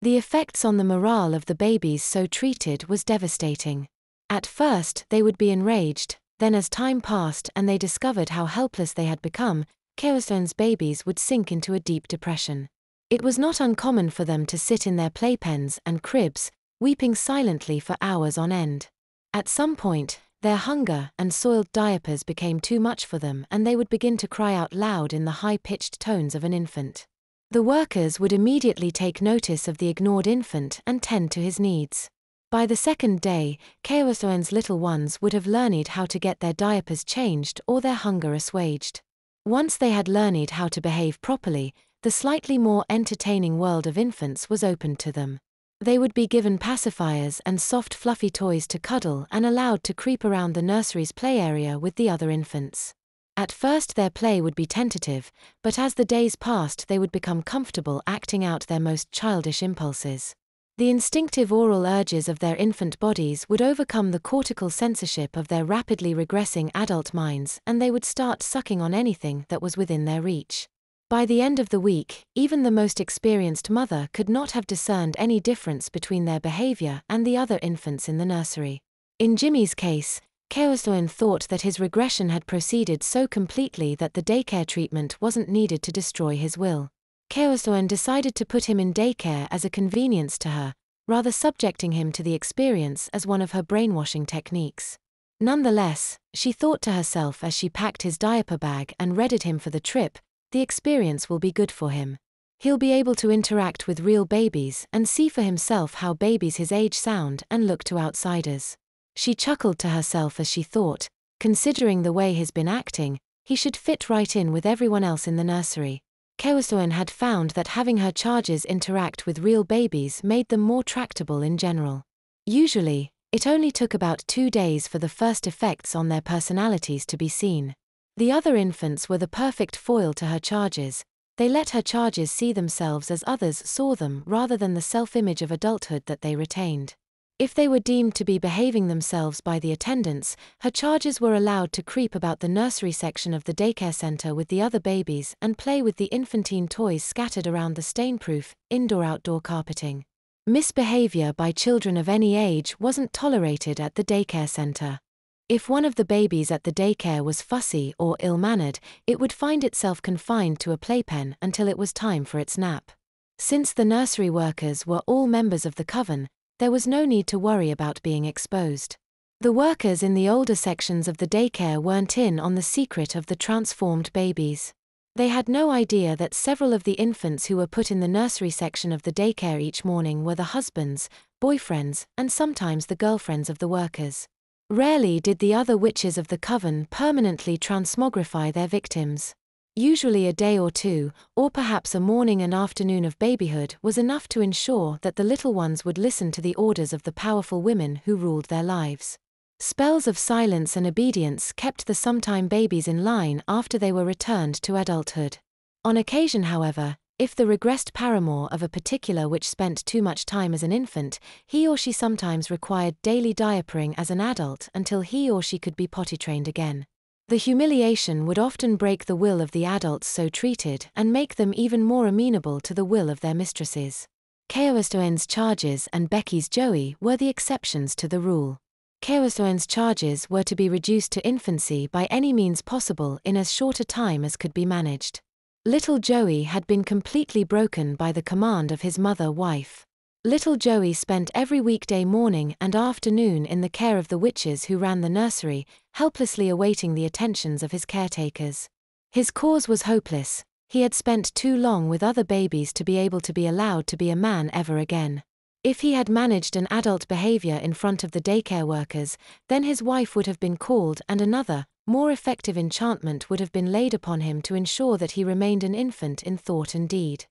The effects on the morale of the babies so treated was devastating. At first, they would be enraged, then as time passed and they discovered how helpless they had become, Keosoen's babies would sink into a deep depression. It was not uncommon for them to sit in their playpens and cribs, weeping silently for hours on end. At some point, their hunger and soiled diapers became too much for them and they would begin to cry out loud in the high-pitched tones of an infant. The workers would immediately take notice of the ignored infant and tend to his needs. By the second day, Keosoen's little ones would have learned how to get their diapers changed or their hunger assuaged. Once they had learned how to behave properly, the slightly more entertaining world of infants was opened to them. They would be given pacifiers and soft fluffy toys to cuddle and allowed to creep around the nursery's play area with the other infants. At first their play would be tentative, but as the days passed they would become comfortable acting out their most childish impulses. The instinctive oral urges of their infant bodies would overcome the cortical censorship of their rapidly regressing adult minds and they would start sucking on anything that was within their reach. By the end of the week, even the most experienced mother could not have discerned any difference between their behavior and the other infants in the nursery. In Jimmy's case, Keosoen thought that his regression had proceeded so completely that the daycare treatment wasn't needed to destroy his will. Keosoen decided to put him in daycare as a convenience to her, rather subjecting him to the experience as one of her brainwashing techniques. Nonetheless, she thought to herself as she packed his diaper bag and readied him for the trip, the experience will be good for him. He'll be able to interact with real babies and see for himself how babies his age sound and look to outsiders. She chuckled to herself as she thought, considering the way he's been acting, he should fit right in with everyone else in the nursery. Keosoen had found that having her charges interact with real babies made them more tractable in general. Usually, it only took about 2 days for the first effects on their personalities to be seen. The other infants were the perfect foil to her charges. They let her charges see themselves as others saw them rather than the self-image of adulthood that they retained. If they were deemed to be behaving themselves by the attendants, her charges were allowed to creep about the nursery section of the daycare center with the other babies and play with the infantine toys scattered around the stain-proof, indoor-outdoor carpeting. Misbehavior by children of any age wasn't tolerated at the daycare center. If one of the babies at the daycare was fussy or ill-mannered, it would find itself confined to a playpen until it was time for its nap. Since the nursery workers were all members of the coven, there was no need to worry about being exposed. The workers in the older sections of the daycare weren't in on the secret of the transformed babies. They had no idea that several of the infants who were put in the nursery section of the daycare each morning were the husbands, boyfriends, and sometimes the girlfriends of the workers. Rarely did the other witches of the coven permanently transmogrify their victims. Usually a day or two, or perhaps a morning and afternoon of babyhood was enough to ensure that the little ones would listen to the orders of the powerful women who ruled their lives. Spells of silence and obedience kept the sometime babies in line after they were returned to adulthood. On occasion, however, if the regressed paramour of a particular witch spent too much time as an infant, he or she sometimes required daily diapering as an adult until he or she could be potty trained again. The humiliation would often break the will of the adults so treated and make them even more amenable to the will of their mistresses. Keosoen's charges and Becky's Joey were the exceptions to the rule. Keosoen's charges were to be reduced to infancy by any means possible in as short a time as could be managed. Little Joey had been completely broken by the command of his mother-wife. Little Joey spent every weekday morning and afternoon in the care of the witches who ran the nursery, helplessly awaiting the attentions of his caretakers. His cause was hopeless. He had spent too long with other babies to be able to be allowed to be a man ever again. If he had managed an adult behavior in front of the daycare workers, then his wife would have been called and another, more effective enchantment would have been laid upon him to ensure that he remained an infant in thought and deed.